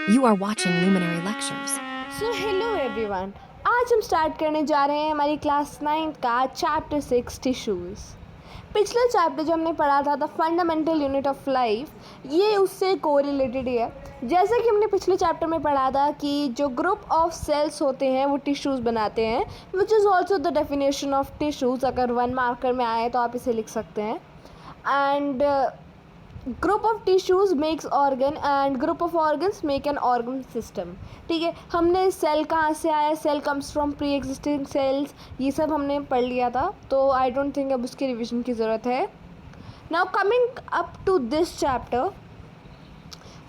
You are watching Luminary Lectures. So hello everyone, आज हम start करने जा रहे हैं हमारी क्लास 9 का चैप्टर 6 टिश्यूज़। पिछला चैप्टर जो हमने पढ़ा था the fundamental unit of life, ये उससे कोरिलेटेड ही है। जैसा कि हमने पिछले चैप्टर में पढ़ा था कि जो ग्रुप ऑफ सेल्स होते हैं वो टिश्यूज़ बनाते हैं, which is also the definition of tissues. अगर 1 मार्कर में आए तो आप इसे लिख सकते हैं। And group of tissues makes organ and group of organs make an organ system. ठीक है, हमने सेल कहाँ से आया, cell comes from pre existing cells, ये सब हमने पढ़ लिया था, तो आई डोंट थिंक अब उसकी रिविजन की ज़रूरत है। Now coming up to this chapter,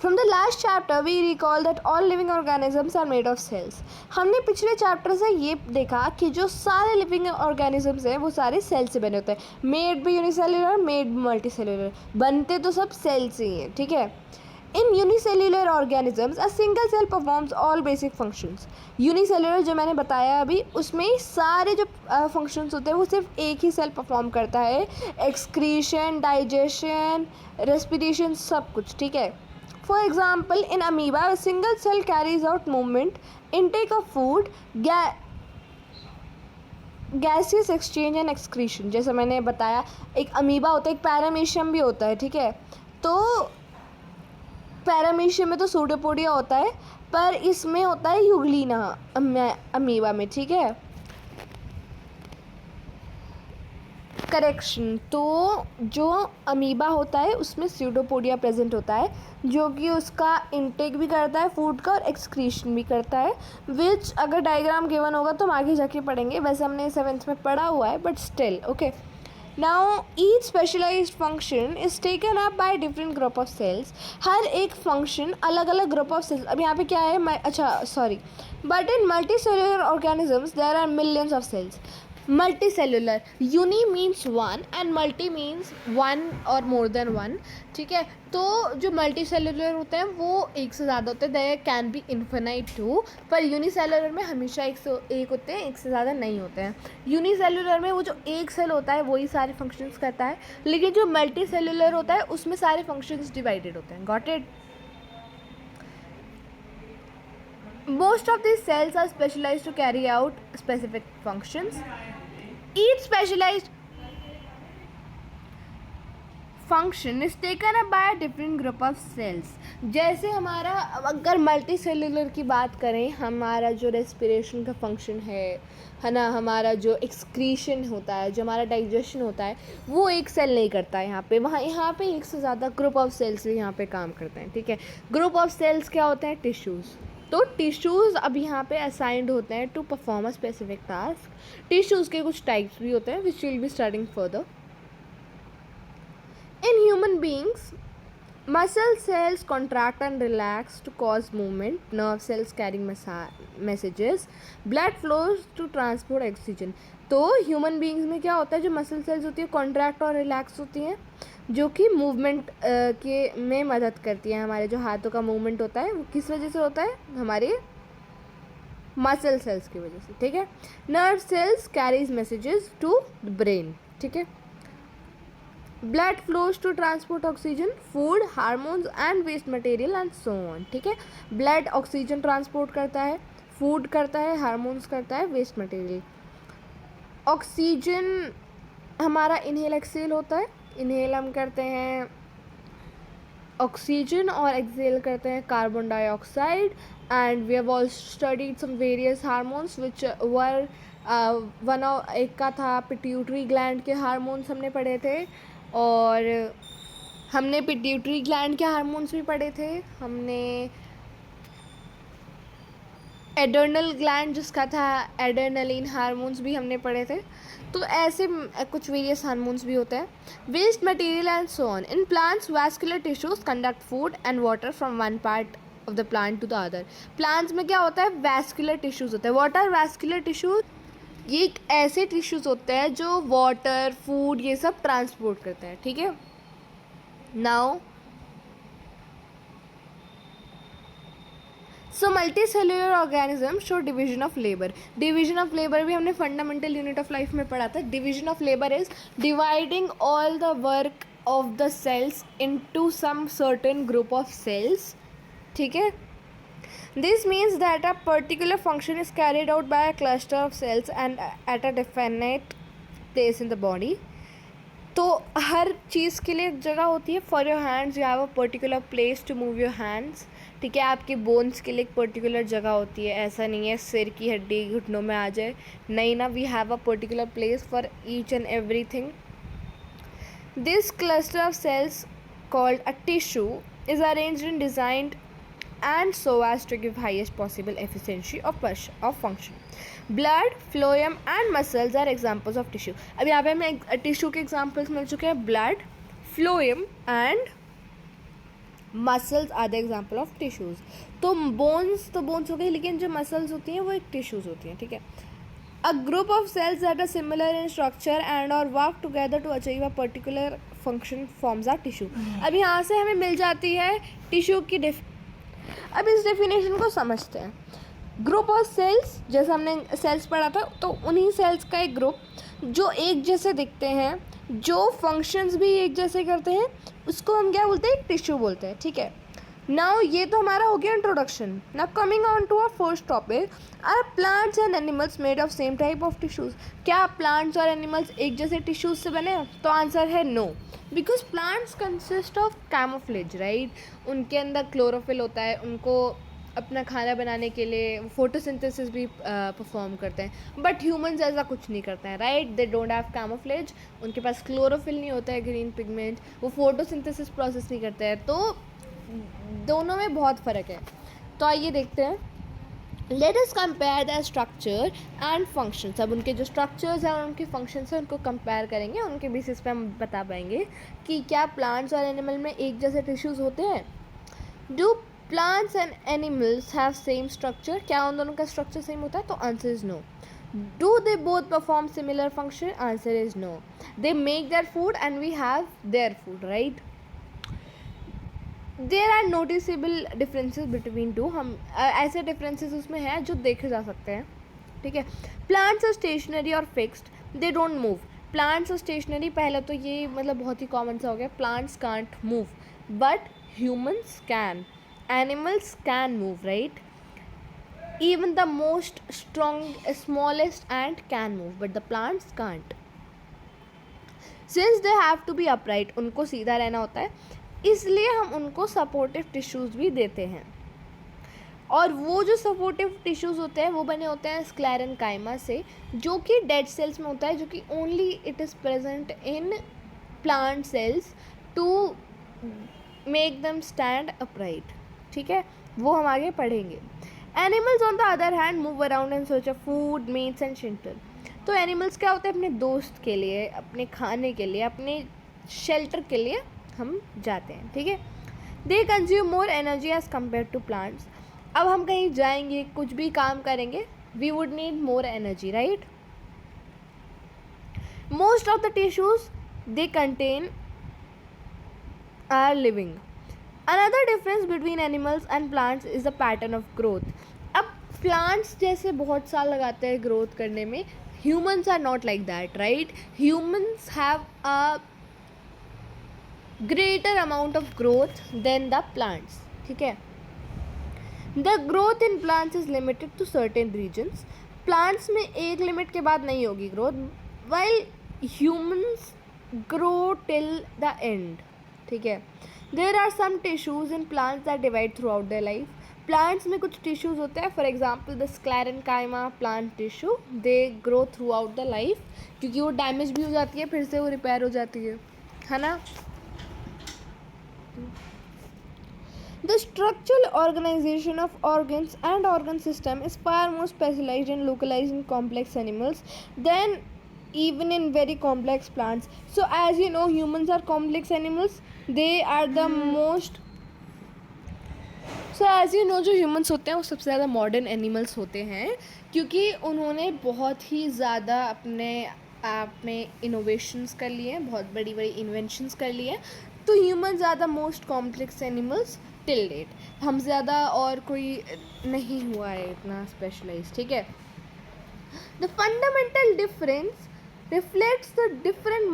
from the last chapter we recall that all living organisms are made of cells. हमने पिछले चैप्टर से ये देखा कि जो सारे लिविंग ऑर्गेनिजम्स हैं वो सारे सेल से बने होते हैं। मेड भी यूनिसेल्युलर, मेड भी मल्टी सेल्युलर, बनते तो सब सेल से ही हैं। ठीक है, इन unicellular organisms a single cell performs all basic functions. Unicellular जो मैंने बताया अभी, उसमें सारे जो फंक्शंस होते हैं वो सिर्फ एक ही सेल परफॉर्म करता है, एक्सक्रीशन, डाइजेशन, रेस्पिरेशन, सब कुछ। ठीक है, for example, in amoeba, a single cell carries out movement, intake of food, gaseous exchange and excretion। जैसे मैंने बताया, एक अमीबा होता है, एक पैरामीशियम भी होता है। ठीक है, तो पैरामीशियम में तो सूडोपोडिया होता है, पर इसमें होता है यूग्लिना अमीबा में। ठीक है, करेक्शन, तो जो अमीबा होता है उसमें स्यूडोपोडिया प्रेजेंट होता है, जो कि उसका इंटेक भी करता है फूड का और एक्सक्रीशन भी करता है, विच अगर डायग्राम गिवन होगा तो हम आगे जाके पढ़ेंगे। वैसे हमने 7th में पढ़ा हुआ है, but still okay. Now each specialized function is taken up by different group of cells. हर एक फंक्शन अलग अलग ग्रुप ऑफ सेल्स। अब यहाँ पे क्या है, अच्छा sorry, but in multi cellular organisms there are millions of cells. Multi cellular, uni means one and multi means one और मोर देन वन। ठीक है, तो जो मल्टी सेल्युलर होते हैं वो एक से ज़्यादा होते हैं, there can be infinite too, पर यूनिसेल्युलर में हमेशा एक होते हैं, एक से ज़्यादा नहीं होते हैं। यूनिसेल्युलर में वो जो एक सेल होता है वही सारे फंक्शंस करता है, लेकिन जो मल्टी सेल्युलर होता है उसमें सारे फंक्शंस डिवाइडेड होते हैं। Got it? Most of these cells are specialized to carry out specific functions. Each specialized function is taken up by a different group of cells. जैसे हमारा, अगर मल्टी सेल्युलर की बात करें, हमारा जो रेस्पिरेशन का फंक्शन है ना, हमारा जो एक्सक्रीशन होता है, जो हमारा डाइजेशन होता है, वो एक सेल नहीं करता है यहाँ पे। यहाँ पे एक से ज़्यादा ग्रुप ऑफ सेल्स यहाँ पे काम करते हैं। ठीक है, ग्रुप ऑफ सेल्स क्या होते हैं? टिश्यूज़। तो टिश्यूज़ अब यहाँ पे असाइंड होते हैं to perform a specific task. Tissues के कुछ टाइप्स भी होते हैं which will be studying further. In human beings, muscle cells contract and relax to cause movement, nerve cells carrying messages, blood flows to transport oxygen। तो human beings में क्या होता है, जो मसल सेल्स होती है कॉन्ट्रैक्ट और रिलैक्स होती हैं, जो कि मूवमेंट के में मदद करती हैं। हमारे जो हाथों का मूवमेंट होता है वो किस वजह से होता है? हमारे मसल सेल्स की वजह से। ठीक है, nerve cells carries messages to the brain. ठीक है, blood flows to transport oxygen, food, hormones and waste material and so on. ठीक है, ब्लड ऑक्सीजन ट्रांसपोर्ट करता है, फूड करता है, हार्मोन्स करता है, वेस्ट मटेरियल। ऑक्सीजन हमारा इनहेल एक्सेल होता है, इनहेल हम करते हैं ऑक्सीजन और एक्सेल करते हैं carbon dioxide. And we have also studied some various hormones which were एक का था पिट्यूटरी ग्लैंड के हार्मोन्स हमने पढ़े थे, और हमने पिट्यूटरी ग्लैंड के हार्मोन्स भी पढ़े थे, हमने एड्रेनल ग्लैंड जिसका था एड्रेनलिन हार्मोन्स भी हमने पढ़े थे। तो ऐसे कुछ वेरियस हार्मोन्स भी होते हैं। Waste material and so on. In plants vascular tissues conduct food and water from one part of the plant to the other. Plants में क्या होता है? वैस्कुलर टिश्यूज होते हैं। What are vascular tissues? ये एक ऐसे टिश्यूज़ होते हैं जो वाटर, फूड, ये सब ट्रांसपोर्ट करते हैं। ठीक है, now so multi cellular organism show division of labour. Division of labour भी हमने फंडामेंटल यूनिट ऑफ लाइफ में पढ़ा था। Division of labour is dividing all the work of the cells into some certain group of cells. ठीक है, This means that a particular function is carried out by a cluster of cells and at a definite place in the body. तो हर चीज़ के लिए एक जगह होती है. For your hands you have a particular place to move your hands. ठीक है, आपके बोन्स के लिए एक पर्टिकुलर जगह होती है. ऐसा नहीं है सिर की हड्डी घुटनों में आ जाए, नहीं ना. We have a particular place for each and everything. This cluster of cells called a tissue is arranged and designed and so as to give highest possible efficiency of function. Blood, phloem and muscles are examples of tissue. अब यहाँ पे हमें tissue के examples मिल चुके हैं. Blood, phloem and muscles are the example of tissues. तो bones हो गई, लेकिन जो मसल्स होती हैं वो एक टिश्यूज़ होती हैं. ठीक है. A group of cells that are similar in structure and or work together to achieve a particular function forms a tissue. अब यहाँ से हमें मिल जाती है टिश्यू की अब इस डेफिनेशन को समझते हैं. ग्रुप ऑफ सेल्स, जैसे हमने सेल्स पढ़ा था, तो उन्हीं सेल्स का एक ग्रुप जो एक जैसे दिखते हैं, जो फंक्शंस भी एक जैसे करते हैं, उसको हम क्या बोलते हैं? टिश्यू बोलते हैं. ठीक है. नाउ ये तो हमारा हो गया introduction. Now coming on to our first topic, are plants and animals made of same type of tissues. क्या प्लांट्स और एनिमल्स एक जैसे टिश्यूज़ से बने हैं? तो आंसर है no, because plants consist of camouflage, right. उनके अंदर क्लोरोफिल होता है, उनको अपना खाना बनाने के लिए फोटोसिंथेसिस भी परफॉर्म करते हैं. बट ह्यूमंस ऐसा कुछ नहीं करते हैं, right. They don't have camouflage. उनके पास क्लोरोफिल नहीं होता है, ग्रीन पिगमेंट. वो फोटोसिंथेसिस प्रोसेस नहीं करते हैं. तो दोनों में बहुत फ़र्क है. तो आइए देखते हैं. Let us compare the structure and functions. अब उनके जो स्ट्रक्चर्स हैं और उनके फंक्शंस हैं उनको कंपेयर करेंगे. उनके बेसिस पे हम बता पाएंगे कि क्या प्लांट्स और एनिमल में एक जैसे टिश्यूज़ होते हैं. Do plants and animals have same structure? क्या उन दोनों का स्ट्रक्चर सेम होता है? तो answer is no. Do they both perform similar function? Answer is no. They make their food and we have their food, right. There are noticeable differences between two. हम ऐसे differences उसमें हैं जो देखे जा सकते हैं. ठीक है. प्लांट्स आर स्टेशनरी और fixed, they don't move. Plants और स्टेशनरी, पहले तो ये मतलब बहुत ही कॉमन सा हो गया. Plants can't move but humans can. Animals can move, right. Even the most strong smallest ant can move but the plants can't. Since they have to be upright, उनको सीधा रहना होता है, इसलिए हम उनको सपोर्टिव टिश्यूज़ भी देते हैं. और वो जो सपोर्टिव टिश्यूज़ होते हैं वो बने होते हैं स्क्लेरेन्काइमा से, जो कि डेड सेल्स में होता है, जो कि only it is present in plant cells to make them stand upright. ठीक है, वो हम आगे पढ़ेंगे. Animals on the other hand move around in search of food, meats and shelter. तो एनिमल्स क्या होते हैं? अपने दोस्त के लिए, अपने खाने के लिए, अपने शेल्टर के लिए हम जाते हैं. ठीक है. They consume more energy as compare to plants. अब हम कहीं जाएंगे, कुछ भी काम करेंगे, we would need more energy, right. Most of the tissues they contain are living. Another difference between animals and plants is the pattern of growth. अब plants जैसे बहुत साल लगाते हैं ग्रोथ करने में, humans are not like that, right. Humans have a greater amount of growth than the plants. ठीक है. The growth in plants is limited to certain regions. Plants में एक लिमिट के बाद नहीं होगी growth, while humans grow till the end. ठीक है. There are some tissues in plants that divide throughout their life. Plants में कुछ tissues होते हैं, for example the sclerenchyma plant tissue, they grow throughout the life, क्योंकि वो damage भी हो जाती है, फिर से वो रिपेयर हो जाती है ना. The structural organization of organs and organ system is far more specialized and localized in complex animals than even in very complex plants. So as you know, humans are complex animals. They are the most. So as you know, जो humans होते हैं वो सबसे ज़्यादा modern animals होते हैं, क्योंकि उन्होंने बहुत ही ज़्यादा अपने आप में innovations कर लिए हैं, बहुत बड़ी बड़ी inventions कर लिए हैं. तो human are the most complex animals till date. हम ज़्यादा और कोई नहीं हुआ है इतना स्पेशलाइज. ठीक है. The fundamental difference reflects the different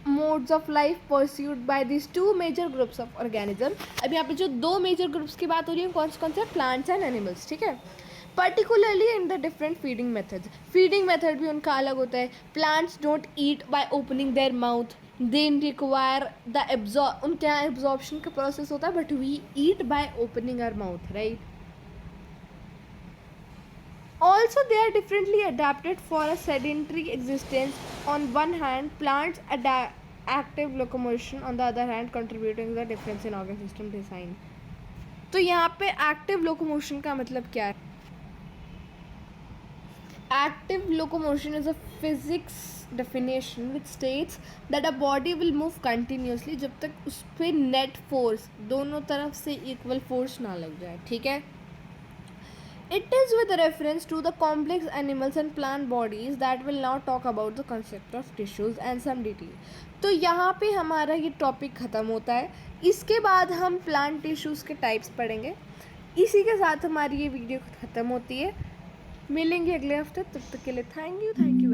modes of life pursued by this two major groups of organism. अब यहाँ पे जो दो मेजर ग्रुप्स की बात हो रही है कौन से प्लांट्स एंड एनिमल्स, ठीक है। Particularly in the different feeding methods, feeding method भी उनका अलग होता है। Plants don't eat by opening their mouth, they require the उनके यहाँ एब्जॉर्प्शन का प्रोसेस होता है, but we eat by opening our mouth, right. Also, they are differently adapted for a sedentary existence. On one hand, plants active locomotion, on the other hand, contributing the difference in organ system design. तो यहाँ पे active locomotion का मतलब क्या है? Active locomotion is a physics definition which states that a body will move continuously जब तक उस पर net force दोनों तरफ से equal force ना लग जाए, ठीक है। It is with reference to the complex animals and plant bodies that will now talk about the concept of tissues and some detail. तो यहाँ पे हमारा ये टॉपिक ख़त्म होता है। इसके बाद हम प्लांट टिश्यूज़ के टाइप्स पढ़ेंगे। इसी के साथ हमारी ये वीडियो ख़त्म होती है। मिलेंगे अगले हफ्ते, तब तक के लिए थैंक यू